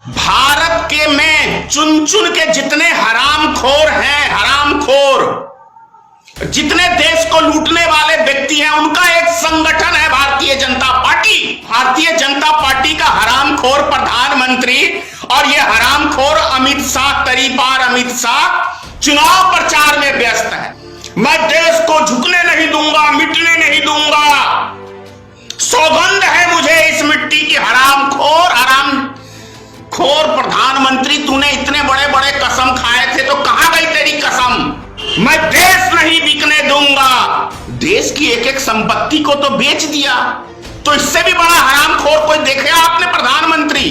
भारत के में चुन चुन के जितने हरामखोर हैं, हरामखोर, जितने देश को लूटने वाले व्यक्ति हैं, उनका एक संगठन है भारतीय जनता पार्टी। भारतीय जनता पार्टी का हरामखोर प्रधानमंत्री और ये हरामखोर अमित शाह, तरीपार अमित शाह चुनाव प्रचार में व्यस्त है। मैं देश को झुकने नहीं दूंगा, मिटने नहीं दूंगा, सौगंध है मुझे इस मिट्टी की। हरामखोर प्रधानमंत्री, तूने इतने बड़े बड़े कसम खाए थे तो कहां गई तेरी कसम? मैं देश नहीं बिकने दूंगा। देश की एक एक संपत्ति को तो बेच दिया, तो इससे भी बड़ा हरामखोर कोई देखे आपने? प्रधानमंत्री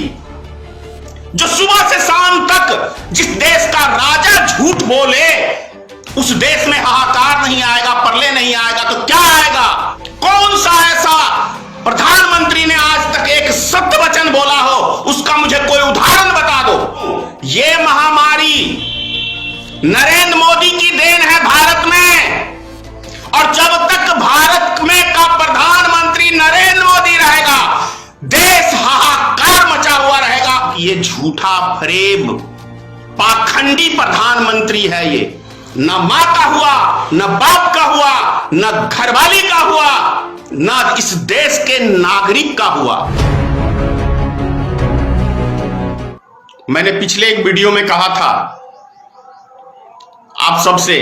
जो सुबह से शाम तक जिस देश का राजा झूठ बोले, उस देश में हाहाकार नहीं आएगा, प्रलय नहीं आएगा तो क्या आएगा? कौन सा ऐसा प्रधानमंत्री ने आज तक एक सत्य वचन बोला हो, उसका मुझे कोई उदाहरण बता दो। ये महामारी नरेंद्र मोदी की देन है भारत में, और जब तक भारत में का प्रधानमंत्री नरेंद्र मोदी रहेगा, देश हाहाकार मचा हुआ रहेगा। ये झूठा फ्रेब पाखंडी प्रधानमंत्री है। ये न मां का हुआ, न बाप का हुआ, न घरवाली का हुआ, न इस देश के नागरिक का हुआ। मैंने पिछले एक वीडियो में कहा था आप सबसे,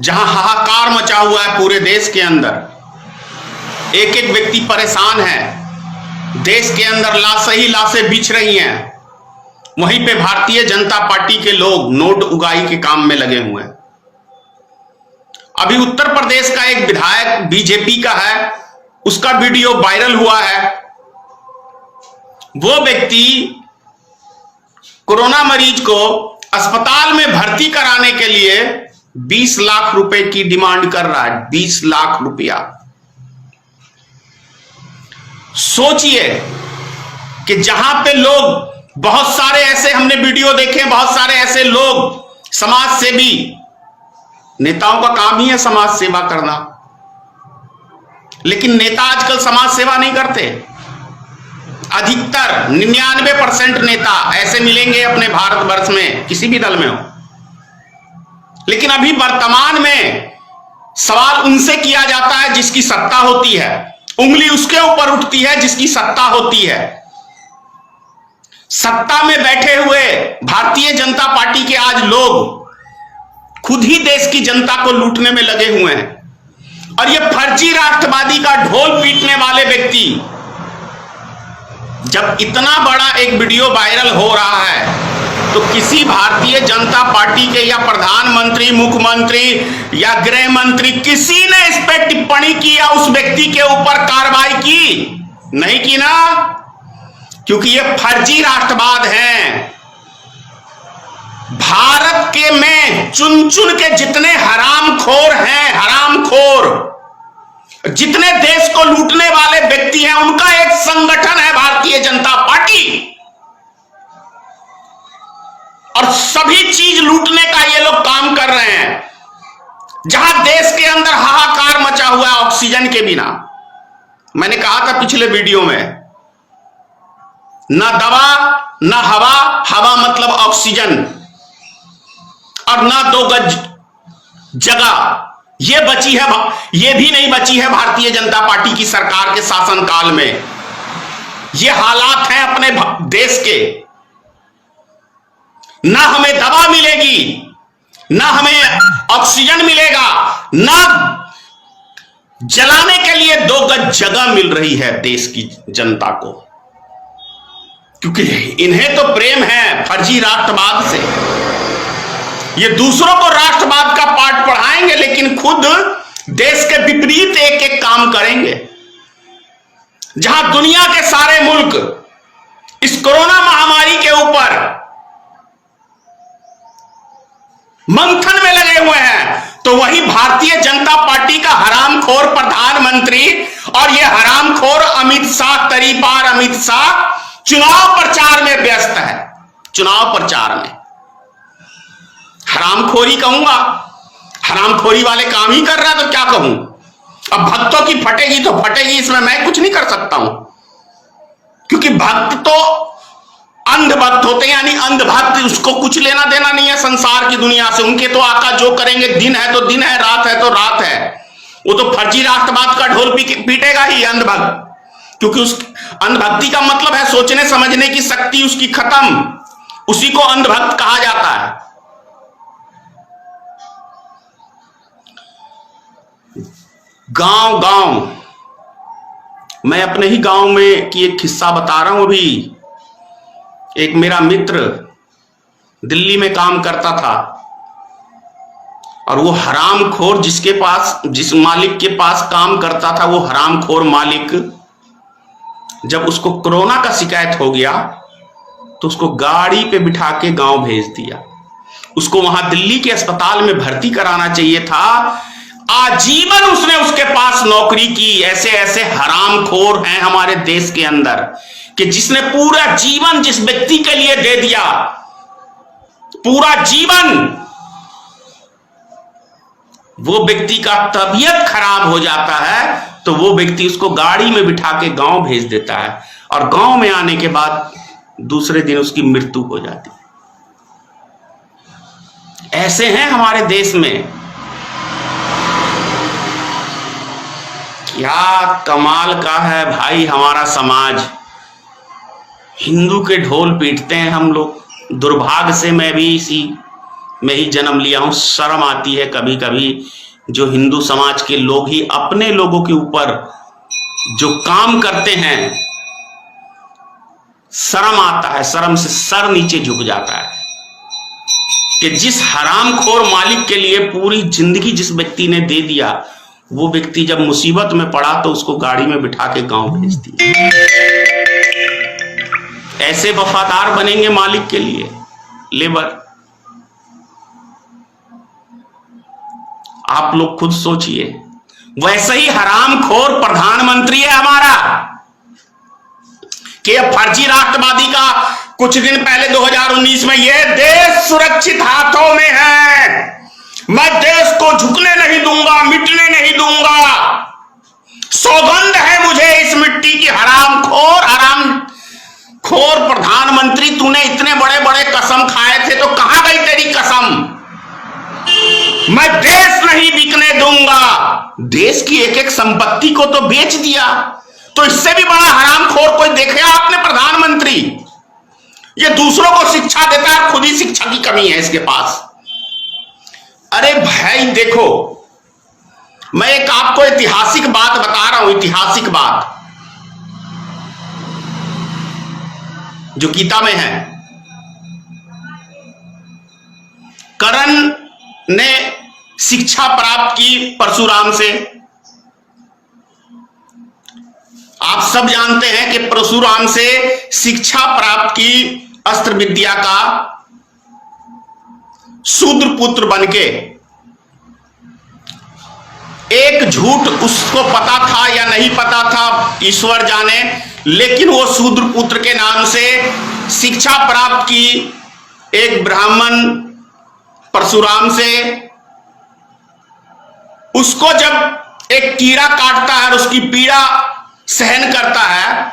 जहां हाहाकार मचा हुआ है पूरे देश के अंदर, एक एक व्यक्ति परेशान है, देश के अंदर लाशें ही लाशें बिछ रही हैं, वहीं पे भारतीय जनता पार्टी के लोग नोट उगाही के काम में लगे हुए हैं। अभी उत्तर प्रदेश का एक विधायक बीजेपी का है, उसका वीडियो वायरल हुआ है। वो व्यक्ति कोरोना मरीज को अस्पताल में भर्ती कराने के लिए 20 लाख रुपए की डिमांड कर रहा है। 20 लाख रुपया। सोचिए कि जहां पे लोग, बहुत सारे ऐसे हमने वीडियो देखे, बहुत सारे ऐसे लोग, समाज सेवी, नेताओं का काम ही है समाज सेवा करना, लेकिन नेता आजकल समाज सेवा नहीं करते। अधिकतर 99% नेता ऐसे मिलेंगे अपने भारतवर्ष में, किसी भी दल में हो, लेकिन अभी वर्तमान में सवाल उनसे किया जाता है जिसकी सत्ता होती है, उंगली उसके ऊपर उठती है जिसकी सत्ता होती है। सत्ता में बैठे हुए भारतीय जनता पार्टी के आज लोग खुद ही देश की जनता को लूटने में लगे हुए हैं, और ये फर्जी राष्ट्रवादी का ढोल पीटने वाले व्यक्ति, जब इतना बड़ा एक वीडियो वायरल हो रहा है तो किसी भारतीय जनता पार्टी के या प्रधानमंत्री, मुख्यमंत्री या गृह मंत्री, किसी ने इस पर टिप्पणी की या उस व्यक्ति के ऊपर कार्रवाई की? नहीं की ना, क्योंकि ये फर्जी राष्ट्रवाद है। भारत के में चुन चुन के जितने हरामखोर हैं, हरामखोर, जितने देश को लूटने वाले व्यक्ति हैं, उनका एक संगठन है भारतीय जनता पार्टी, और सभी चीज लूटने का ये लोग काम कर रहे हैं। जहां देश के अंदर हाहाकार मचा हुआ है ऑक्सीजन के बिना। मैंने कहा था पिछले वीडियो में, ना दवा ना हवा, हवा मतलब ऑक्सीजन, और ना 2 गज जगह ये बची है, ये भी नहीं बची है भारतीय जनता पार्टी की सरकार के शासनकाल में। ये हालात हैं अपने देश के। ना हमें दवा मिलेगी, ना हमें ऑक्सीजन मिलेगा, ना जलाने के लिए 2 गज जगह मिल रही है देश की जनता को, क्योंकि इन्हें तो प्रेम है फर्जी राष्ट्रवाद से। ये दूसरों को राष्ट्रवाद का पाठ पढ़ाएंगे, लेकिन खुद देश के विपरीत एक एक काम करेंगे। जहां दुनिया के सारे मुल्क इस कोरोना महामारी के ऊपर मंथन में लगे हुए हैं, तो वही भारतीय जनता पार्टी का हरामखोर प्रधानमंत्री और ये हरामखोर अमित शाह, तरीपार अमित शाह चुनाव प्रचार में व्यस्त है। चुनाव प्रचार में हरामखोरी कहूंगा, हरामखोरी वाले काम ही कर रहा है तो क्या कहूं? अब भक्तों की फटेगी तो फटेगी, इसमें मैं कुछ नहीं कर सकता हूं। क्योंकि भक्त तो अंधभक्त होते हैं, यानी अंधभक्त, उसको कुछ लेना देना नहीं है संसार की दुनिया से। उनके तो आका जो करेंगे, दिन है तो दिन है, रात है तो रात है। वो तो फर्जी राष्ट्रवाद का ढोल पीटेगा ही अंधभक्त, क्योंकि उस अंधभक्ति का मतलब है सोचने समझने की शक्ति उसकी खत्म, उसी को अंधभक्त कहा जाता है। गांव गांव, मैं अपने ही गांव में की एक किस्सा बता रहा हूं। अभी एक मेरा मित्र दिल्ली में काम करता था, और वो हरामखोर जिस मालिक के पास काम करता था, वो हरामखोर मालिक जब उसको कोरोना का शिकायत हो गया तो उसको गाड़ी पे बिठा के गांव भेज दिया। उसको वहां दिल्ली के अस्पताल में भर्ती कराना चाहिए था। आजीवन उसने उसके पास नौकरी की। ऐसे ऐसे हरामखोर हैं हमारे देश के अंदर कि जिसने पूरा जीवन जिस व्यक्ति के लिए दे दिया, पूरा जीवन, वो व्यक्ति का तबीयत खराब हो जाता है तो वो व्यक्ति उसको गाड़ी में बिठा के गांव भेज देता है, और गांव में आने के बाद दूसरे दिन उसकी मृत्यु हो जाती है। ऐसे हैं हमारे देश में। क्या कमाल का है भाई हमारा समाज। हिंदू के ढोल पीटते हैं हम लोग। दुर्भाग्य से मैं भी इसी में ही जन्म लिया हूं। शर्म आती है कभी कभी, जो हिंदू समाज के लोग ही अपने लोगों के ऊपर जो काम करते हैं, शर्म आता है, शर्म से सर नीचे झुक जाता है कि जिस हरामखोर मालिक के लिए पूरी जिंदगी जिस व्यक्ति ने दे दिया, वो व्यक्ति जब मुसीबत में पड़ा तो उसको गाड़ी में बिठा के गांव भेज दिया। ऐसे वफादार बनेंगे मालिक के लिए लेबर? आप लोग खुद सोचिए। वैसे ही हरामखोर प्रधानमंत्री है हमारा कि फर्जी राष्ट्रवादी का कुछ दिन पहले 2019 में ये देश सुरक्षित हाथों में है, मैं देश को झुकने नहीं दूंगा, मिटने नहीं दूंगा, सौगंध है मुझे इस मिट्टी की। हरामखोर प्रधानमंत्री, तूने इतने बड़े बड़े कसम खाए थे तो कहां गई तेरी कसम? मैं देश नहीं बिकने दूंगा। देश की एक एक संपत्ति को तो बेच दिया। तो इससे भी बड़ा हरामखोर कोई देखे आपने प्रधानमंत्री? ये दूसरों को शिक्षा देता है, खुद ही शिक्षा की कमी है इसके पास। अरे भाई देखो, मैं एक आपको ऐतिहासिक बात बता रहा हूं, ऐतिहासिक बात जो गीता में है। कर्ण ने शिक्षा प्राप्त की परशुराम से। आप सब जानते हैं कि परशुराम से शिक्षा प्राप्त की अस्त्र विद्या का शूद्र पुत्र बनके। एक झूठ उसको पता था या नहीं पता था ईश्वर जाने, लेकिन वो शूद्र पुत्र के नाम से शिक्षा प्राप्त की एक ब्राह्मण परशुराम से। उसको जब एक कीड़ा काटता है और उसकी पीड़ा सहन करता है,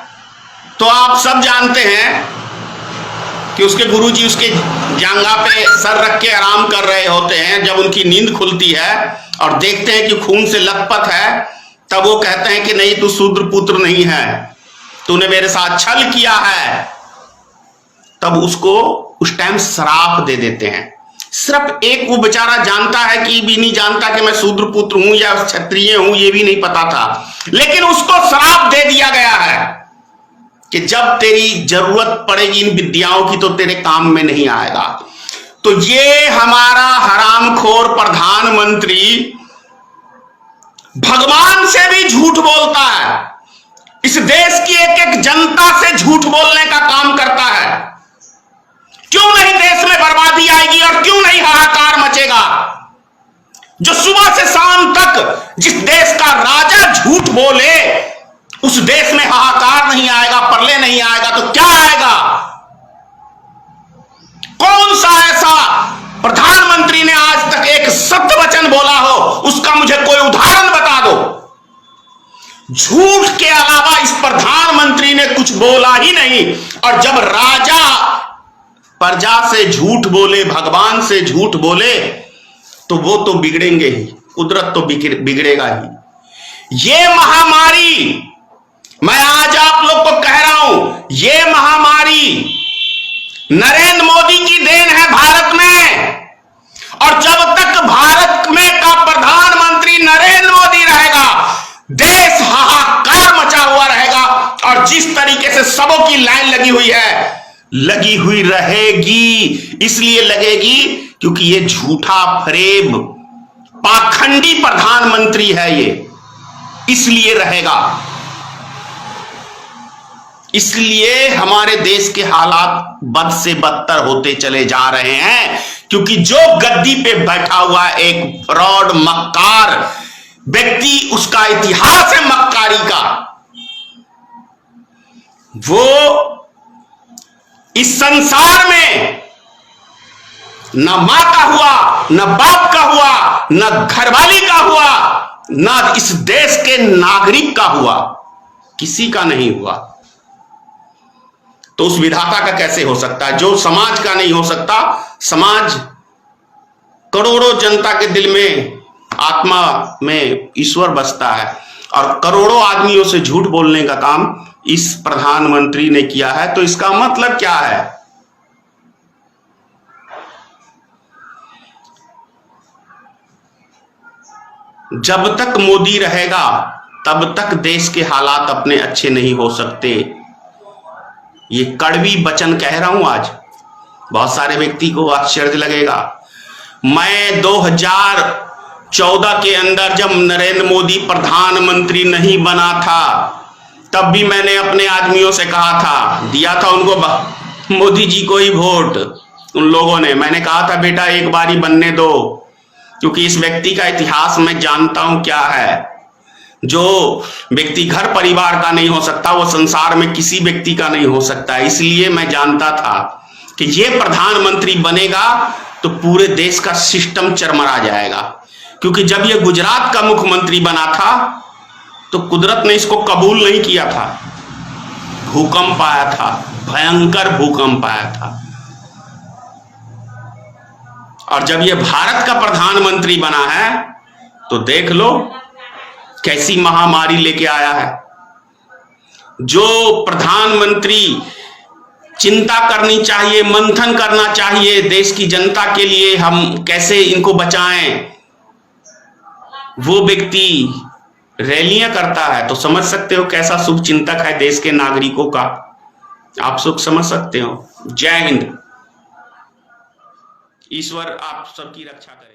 तो आप सब जानते हैं कि उसके गुरुजी उसके जांघा पे सर रख के आराम कर रहे होते हैं। जब उनकी नींद खुलती है और देखते हैं कि खून से लथपथ है, तब वो कहते हैं कि नहीं, तू शूद्र पुत्र नहीं है, तूने मेरे साथ छल किया है। तब उसको उस टाइम श्राप दे देते हैं। सिर्फ एक वो बेचारा जानता है कि भी नहीं जानता कि मैं शूद्र पुत्र हूं या क्षत्रिय हूं, ये भी नहीं पता था, लेकिन उसको श्राप दे दिया गया है कि जब तेरी जरूरत पड़ेगी इन विद्याओं की तो तेरे काम में नहीं आएगा। तो ये हमारा हरामखोर प्रधानमंत्री भगवान से भी झूठ बोलता है, इस देश की एक एक जनता से झूठ बोलने का काम करता है। क्यों नहीं देश में बर्बादी आएगी और क्यों नहीं हाहाकार मचेगा? जो सुबह से शाम तक जिस देश का राजा झूठ बोले, उस देश में हाहाकार नहीं आएगा, प्रलय नहीं आएगा, तो क्या आएगा? कौन सा ऐसा प्रधानमंत्री ने आज तक एक सत्य वचन बोला हो, उसका मुझे कोई उदाहरण बता दो। झूठ के अलावा इस प्रधानमंत्री ने कुछ बोला ही नहीं। और जब राजा प्रजा से झूठ बोले, भगवान से झूठ बोले, तो वो तो बिगड़ेंगे ही, कुदरत तो बिगड़ेगा ही। ये महामारी, मैं आज आप लोग को कह रहा हूं, ये महामारी नरेंद्र मोदी की देन है भारत में। और जब तक भारत में का प्रधानमंत्री नरेंद्र मोदी रहेगा, देश हाहाकार मचा हुआ रहेगा। और जिस तरीके से सबों की लाइन लगी हुई है, लगी हुई रहेगी। इसलिए लगेगी क्योंकि ये झूठा फरेब पाखंडी प्रधानमंत्री है ये, इसलिए रहेगा। इसलिए हमारे देश के हालात बद से बदतर होते चले जा रहे हैं, क्योंकि जो गद्दी पे बैठा हुआ एक फ्रॉड मक्कार व्यक्ति, उसका इतिहास है मक्कारी का, वो इस संसार में न मां का हुआ, न बाप का हुआ, न घरवाली का हुआ, न इस देश के नागरिक का हुआ, किसी का नहीं हुआ। तो उस विधाता का कैसे हो सकता है? जो समाज का नहीं हो सकता, समाज करोड़ों जनता के दिल में, आत्मा में ईश्वर बसता है। और करोड़ों आदमियों से झूठ बोलने का काम इस प्रधानमंत्री ने किया है। तो इसका मतलब क्या है? जब तक मोदी रहेगा तब तक देश के हालात अपने अच्छे नहीं हो सकते। ये कड़वी वचन कह रहा हूं आज, बहुत सारे व्यक्ति को आश्चर्य लगेगा। मैं 2014 के अंदर जब नरेंद्र मोदी प्रधानमंत्री नहीं बना था, तब भी मैंने अपने आदमियों से कहा था, दिया था उनको मोदी जी को ही वोट, उन लोगों ने। मैंने कहा था बेटा एक बारी बनने दो, क्योंकि इस व्यक्ति का इतिहास मैं जानता हूं क्या है। जो व्यक्ति घर परिवार का नहीं हो सकता, वो संसार में किसी व्यक्ति का नहीं हो सकता। इसलिए मैं जानता था कि ये प्रधानमंत्री बनेगा तो पूरे देश का सिस्टम चरमरा जाएगा। क्योंकि जब ये गुजरात का मुख्यमंत्री बना था तो कुदरत ने इसको कबूल नहीं किया था, भूकंप आया था, भयंकर भूकंप आया था। और जब ये भारत का प्रधानमंत्री बना है तो देख लो कैसी महामारी लेके आया है। जो प्रधानमंत्री चिंता करनी चाहिए, मंथन करना चाहिए देश की जनता के लिए, हम कैसे इनको बचाएं, वो व्यक्ति रैलियां करता है। तो समझ सकते हो कैसा शुभ चिंतक है देश के नागरिकों का। आप सुख समझ सकते हो। जय हिंद। ईश्वर आप सबकी रक्षा करे।